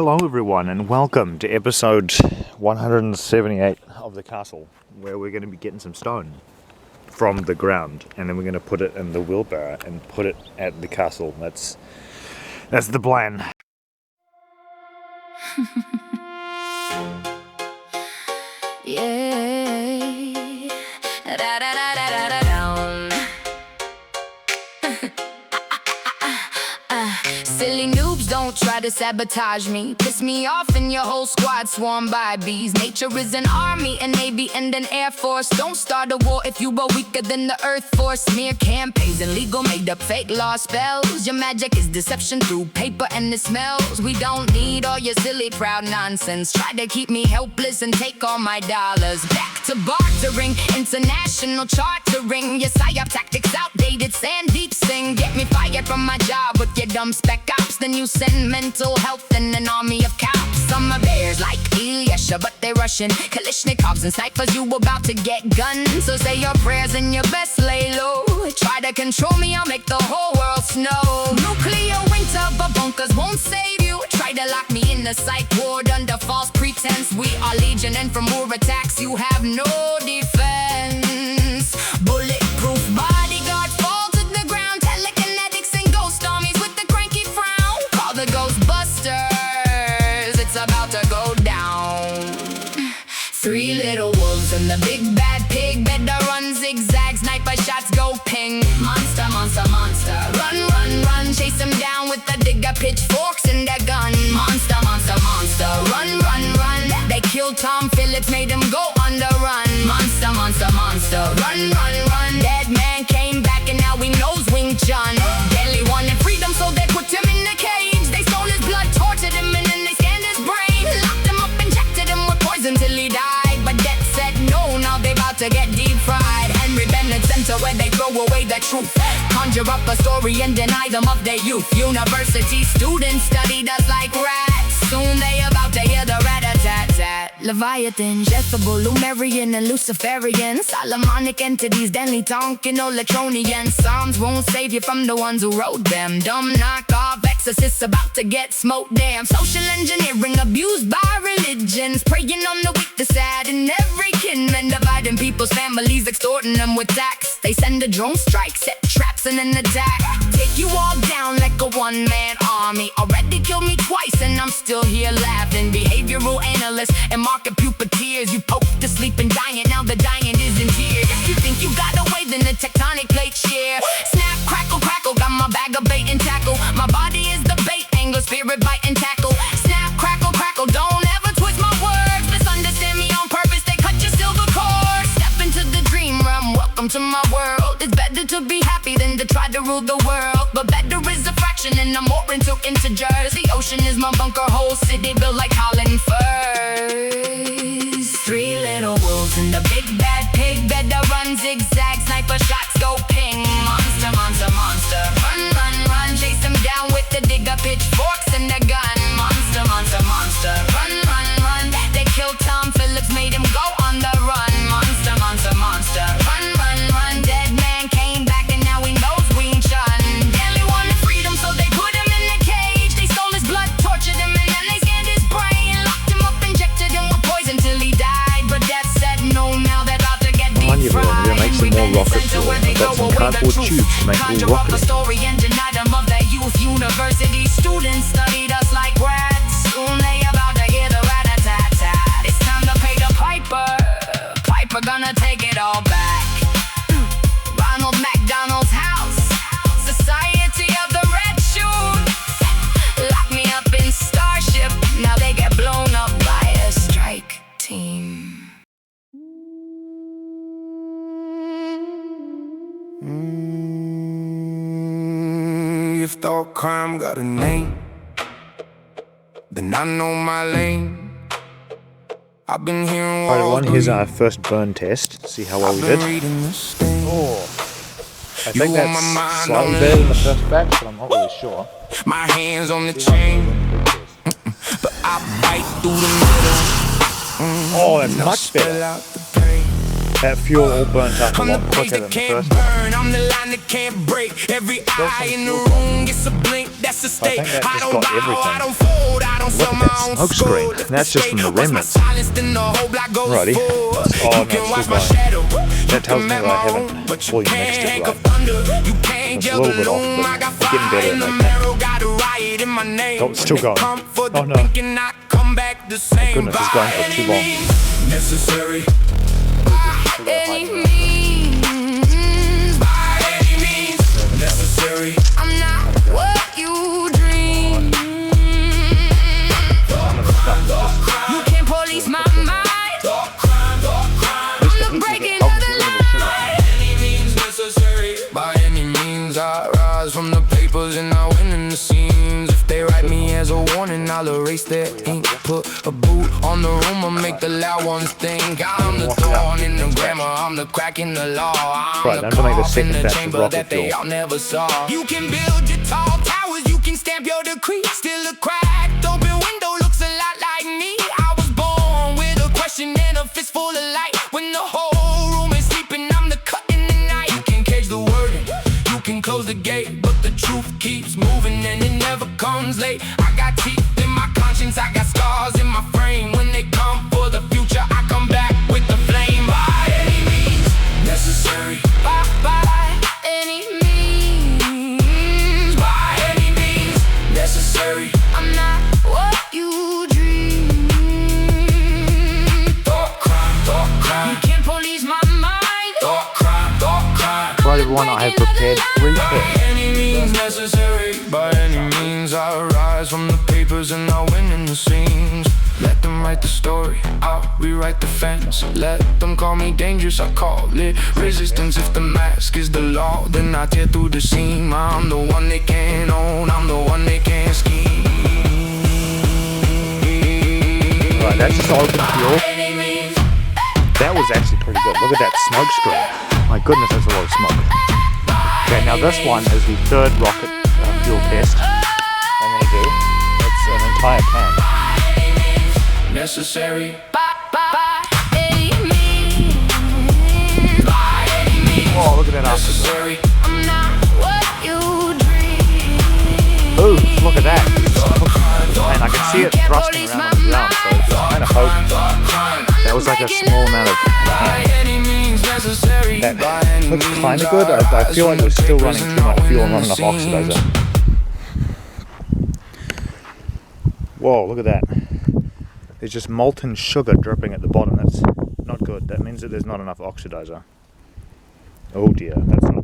Hello everyone and welcome to episode 178 of the castle, where we're going to be getting some stone from the ground and then we're going to put it in the wheelbarrow and put it at the castle. That's the plan. Yeah. Da, da, da, da, da, da, down. Silly noobs, don't try to sabotage me. Piss me off and your whole squad swarm by bees. Nature is an army, a navy and an air force. Don't start a war if you are weaker than the earth force. Smear campaigns and legal made up fake law spells. Your magic is deception through paper and it smells. We don't need all your silly proud nonsense. Try to keep me helpless and take all my dollars. Back to bartering, international chartering. Your psyop tactics outdated, sand deep sing. Get me fired from my job with your dumb spec ops. Then you send mental health and an army of cops. Some are bears like Ilyasha, but they're Russian. Kalishnikovs and snipers, you about to get guns. So say your prayers and your best lay low. Try to control me, I'll make the whole world snow. Nuclear winter, but bunkers won't save you. Try to lock me in the psych ward under false pretense. We are legion and from more attacks you have no defense. Bulletproof bodyguard, fall to the ground. Telekinetics and ghost armies with the cranky frown. Call the Ghostbusters, it's about to go down. Three little wolves and the big bad pig. Better run zigzag, sniper shots go ping. Monster, monster, monster. Run, run, run. Chase them down with the digger, pitchforks and their gun. Monster, monster, monster. Run, run, run. They killed Tom Phillips, made him go on the run. Monster, monster, monster. Run, run, run. Dead man came back and now he knows Wing Chun. Deadly wanted freedom, so they put him in a cage. They stole his blood, tortured him, and then they scanned his brain. Locked him up, injected him with poison till he died. But death said no, now they about to get deep fried. Henry Bennett Center, where they throw away the truth. Conjure up a story and deny them of their youth. University students studied us like rats. Soon they about to hear the rat-a-tat-tat. Leviathan, Jezebel, Lumerian and Luciferian. Solomonic entities, Denley, Tonkin, Olectronian. Psalms won't save you from the ones who wrote them. Dumb knockoff exorcists about to get smoked. Damn, social engineering abused by religions. Preying on the weak, the sad, and every kinman. Dividing people's families, extorting them with tax. They send a drone strike, set traps and an attack. Take you all down like a one-man army. Already killed me twice and I'm still here laughing. Behavioral analysts and market puppeteers. You poked the sleeping giant, now the giant is in tears. If you think you got away, then the tectonic plates share. Snap, crackle, crackle, got my bag of bait and tackle. My body is the bait, angler, spirit, bite and tackle. Snap, crackle, crackle, don't ever twist my words. Misunderstand me on purpose, they cut your silver cord. Step into the dream realm, welcome to my world. It's better to be happy than to try to rule the world. But better is a fraction and I'm more into integers. The ocean is my bunker, whole city built like Holland firs. Three little wolves and the big bad pig. Better run zigzag, sniper shots go ping. Monster, monster, monster. Run, run, run. Chase them down with the digger, pitchforks and the gun. Monster, monster, monster. Run, run, run. They killed Tom Phillips, made him go on the run. Monster, monster, monster. Run, run, run. Dead man came back and now he knows Wing Chun. Deadly wanted freedom, so they put him in a cage. They stole his blood, tortured him, and then they scanned his brain. Locked him up, injected him with poison till he died. But death said no, now they're about to get deep fried. We're gonna make some more rockets. We've got some cardboard tubes to make Conjure more up a rockets. story and deny them of their youth. University students studied us like rats. Soon they about to hear the rat-a-tat-tat. It's time to pay the piper. Piper gonna take it all back. Ronald McDonald's house. Society of the Red Shoes. Lock me up in Starship. Now they get blown up by a strike team. If thought crime got a name, then I know my lane. I've been hearing Alright all everyone, here's our first burn test. See how well we did. Oh, I think that's slightly better than the first batch, but I'm not really sure. My hands on the chain, but I bite through the middle. Oh, that's much better. That fuel all burnt up a lot quicker than the first one. I'm the line that can't break. Every eye in the room gets a blink. That's to stay. I think that I just don't got bow, everything. I don't fold, I don't Look sell at my that own smoke soul. screen. That's just from the remnants. Alrighty. Oh, no, it's still going. That tells me that I haven't fully mixed it right. It's a little bit off, but it's getting better at making. Oh, it's still going. Oh no. My goodness, it's going for too long. Necessary. Any means, By any means necessary. I'm not what you dream. You can't police my mind. I'm the breaking of the line. Any means necessary. By any means I rise from the papers and I win in the scenes. If they write me as a warning, I'll erase their ink. Put a boot on the room and make the loud ones think I'm the thorn in the grammar, I'm the crack in the law. I'm Right, the I'm gonna make the cough in second the batch of chamber rocket that they fuel. all never saw. You can build your tall towers, you can stamp your decree. Still a cracked open window looks a lot like me. I was born with a question and a fistful of light. When the whole room is sleeping, I'm the cut in the night. You can cage the wording, you can close the gate, but the truth keeps moving and it never comes late. I got teeth in my conscience, I got scars in my frame. When they come for the future, I come back with the flame. By any means necessary. By any means, By any means necessary. I'm not what you dream. Thought crime, You thought crime, can't police my mind. thought crime, thought crime. Right, everyone, I have prepared 3 By pits. any means necessary. By any means I rise from the papers and I win in the scenes. Let them write the story, I'll rewrite the fence. Let them call me dangerous, I call it resistance. If the mask is the law, then I tear through the seam. I'm the one they can't own, I'm the one they can't scheme. Right, that's just open fuel. That was actually pretty good. Look at that smoke screen. My goodness, that's a lot of smoke. Okay, now this one is the third rocket fuel test I'm going to do. It's an entire can. Necessary. By any means, Oh, look at that after. Necessary. I'm not what you dream. Ooh, look at that. And I can see it thrusting around on the ground, so it's kind of hope. That was like a small amount of By any means necessary. that looks kind of good. I feel like we're still running too much fuel and not enough oxidizer. Whoa, look at that. There's just molten sugar dripping at the bottom. That's not good. That means that there's not enough oxidizer. Oh dear, that's not